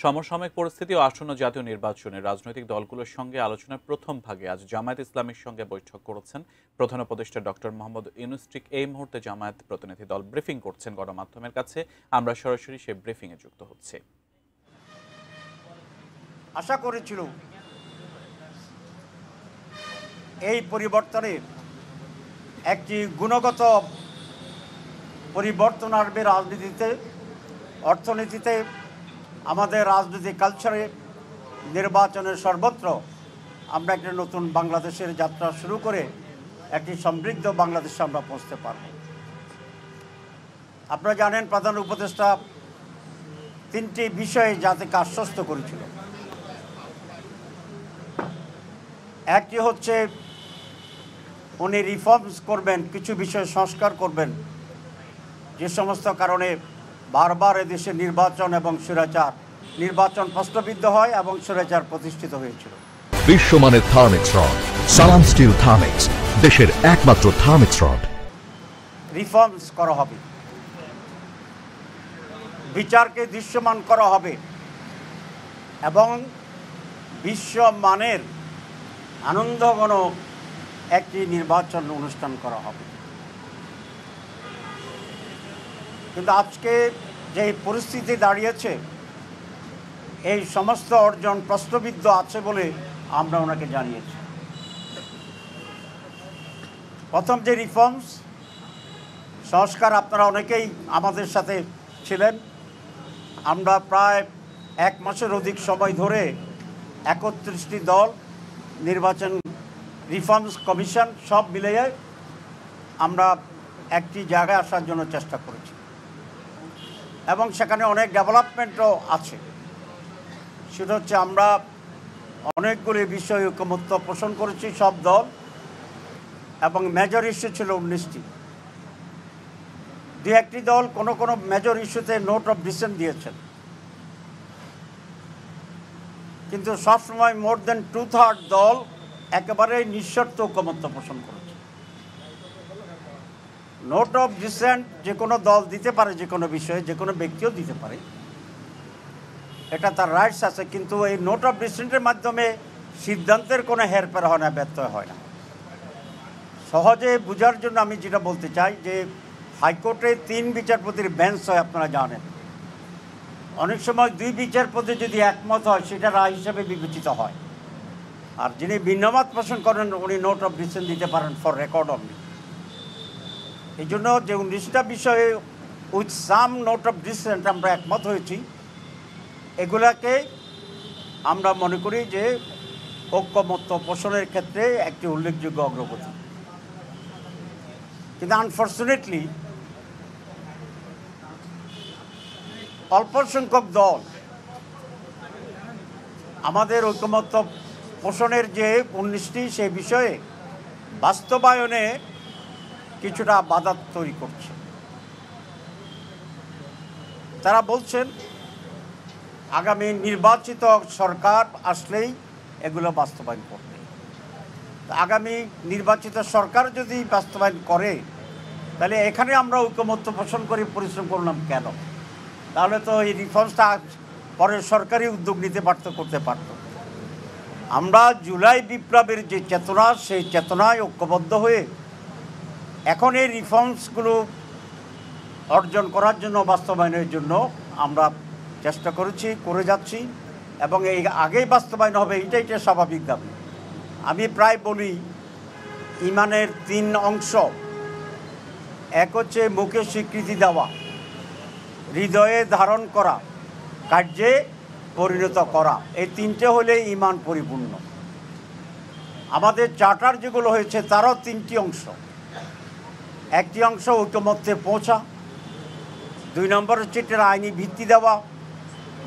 সমসাময়িক পরিস্থিতি ও আসন্ন জাতীয় নির্বাচনে রাজনৈতিক দলগুলোর সঙ্গে আলোচনার প্রথম ভাগে আজ জামায়াত ইসলামীর সঙ্গে বৈঠক করেছেন প্রধান উপদেষ্টা ডক্টর মোহাম্মদ ইউনূস। ঠিক এই মুহূর্তে জামায়াত প্রতিনিধি দল ব্রিফিং করছেন গণমাধ্যমের কাছে। আমরা সরাসরি সেই ব্রিফিংয়ে যুক্ত হচ্ছি। আশা করেছিল এই পরিবর্তনে একটি গুণগত পরিবর্তন আসবে রাজনীতিতে, অর্থনীতিতে, আমাদের রাজনৈতিক কালচারে, নির্বাচনের সর্বত্র আমরা একটা নতুন বাংলাদেশের যাত্রা শুরু করে একটি সমৃদ্ধ বাংলাদেশে আমরা পৌঁছতে পারব। আপনারা জানেন প্রধান উপদেষ্টা তিনটি বিষয়ে জাতিকে আশ্বস্ত করেছিল। একটি হচ্ছে উনি রিফর্মস করবেন, কিছু বিষয় সংস্কার করবেন যে সমস্ত কারণে বারবার এদেশে নির্বাচন এবং স্বৈরাচার, নির্বাচন প্রশ্নবিদ্ধ হয় এবং স্বৈরাচার প্রতিষ্ঠিত হয়েছিল। বিশ্বমানের থার্মিক্স রড, সালাম স্টিল থার্মিক্স, দেশের একমাত্র থার্মিক্স রড। রিফর্মস করা হবে, বিচারকে দৃশ্যমান করা হবে এবং বিশ্বমানের আনন্দঘন একটি নির্বাচন অনুষ্ঠান করা হবে। কিন্তু আজকে যে পরিস্থিতি দাঁড়িয়েছে, এই সমস্ত অর্জন প্রশ্নবিদ্ধ আছে বলে আমরা ওনাকে জানিয়েছি। প্রথম যে রিফর্মস সংস্কার, আপনারা অনেকেই আমাদের সাথে ছিলেন। আমরা প্রায় এক মাসের অধিক সময় ধরে 31টি দল, নির্বাচন রিফর্মস কমিশন সব মিলিয়ে আমরা একটি জায়গায় আসার জন্য চেষ্টা করেছি এবং সেখানে অনেক ডেভেলপমেন্টও আছে। সেটা হচ্ছে আমরা অনেকগুলি বিষয়ে ঐকমত্য পোষণ করেছি সব দল, এবং মেজর ইস্যু ছিল 19টি। দু একটি দল কোনো মেজর ইস্যুতে নোট অফ ডিসেন্ট দিয়েছেন, কিন্তু সবসময় মোর দেন 2/3 দল একেবারে নিঃশর্ত ঐকমত্য পোষণ করেছে। নোট অফ ডিসেন্ট যে কোনো দল দিতে পারে, যে কোনো বিষয়ে, যে কোনো ব্যক্তিও দিতে পারে, এটা তার রাইটস আছে, কিন্তু এই নোট অফ ডিসেন্টের মাধ্যমে সিদ্ধান্তের কোনো হেরফের হয় না, ব্যত্যয় হয় না। সহজে বোঝার জন্য আমি যেটা বলতে চাই যে হাইকোর্টে 3 বিচারপতির বেঞ্চ হয়, আপনারা জানেন। অনেক সময় 2 বিচারপতি যদি একমত হয় সেটা রায় হিসেবে বিবেচিত হয়, আর যিনি ভিন্নমত পোষণ করেন উনি নোট অফ ডিসেন্ট দিতে পারেন ফর রেকর্ড অনলি। এই জন্য যে 19টা বিষয়ে with some note of dissent আমরা একমত হয়েছি, এগুলাকে আমরা মনে করি যে ঐকমত্য পোষণের ক্ষেত্রে একটি উল্লেখযোগ্য অগ্রগতি। কিন্তু আনফর্চুনেটলি অল্প সংখ্যক দল আমাদের ঐকমত্য পোষণের যে 19টি সেই বিষয়ে বাস্তবায়নে কিছুটা বাধা তৈরি করছে। তারা বলছেন আগামী নির্বাচিত সরকার আসলেই এগুলো বাস্তবায়ন করবে। আগামী নির্বাচিত সরকার যদি বাস্তবায়ন করে, তাহলে এখানে আমরা ঐকমত্য পোষণ করে পরিশ্রম করলাম কেন? তাহলে তো এই রিফর্মসটা পরে সরকারি উদ্যোগ নিতে পারত, করতে পারত। আমরা জুলাই বিপ্লবের যে চেতনা, সেই চেতনায় ঐক্যবদ্ধ হয়ে এখন এই রিফর্মসগুলো অর্জন করার জন্য, বাস্তবায়নের জন্য আমরা চেষ্টা করেছি, করে যাচ্ছি, এবং এই আগেই বাস্তবায়ন হবে, এটাই স্বাভাবিক দাবি। আমি প্রায় বলি ইমানের 3 অংশ। এক হচ্ছে মুখে স্বীকৃতি দেওয়া, হৃদয়ে ধারণ করা, কার্যে পরিণত করা। এই 3টে হলে ইমান পরিপূর্ণ। আমাদের চার্টার যেগুলো হয়েছে তারও 3টি অংশ। একটি অংশ ঐকমত্যে পৌঁছা, 2 নম্বর হচ্ছে এটার আইনি ভিত্তি দেওয়া,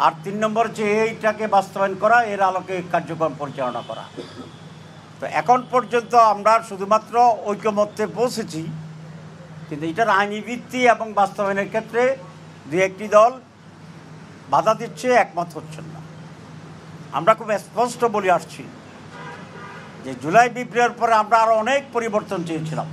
আর 3 নম্বর হচ্ছে এইটাকে বাস্তবায়ন করা, এর আলোকে কার্যক্রম পরিচালনা করা। তো এখন পর্যন্ত আমরা শুধুমাত্র ঐকমত্যে পৌঁছেছি, কিন্তু এটার আইনি ভিত্তি এবং বাস্তবায়নের ক্ষেত্রে 2-1টি দল বাধা দিচ্ছে, একমত হচ্ছেন না। আমরা খুব স্পষ্ট বলে আসছি যে জুলাই বিপ্লবের পরে আমরা আরও অনেক পরিবর্তন চেয়েছিলাম,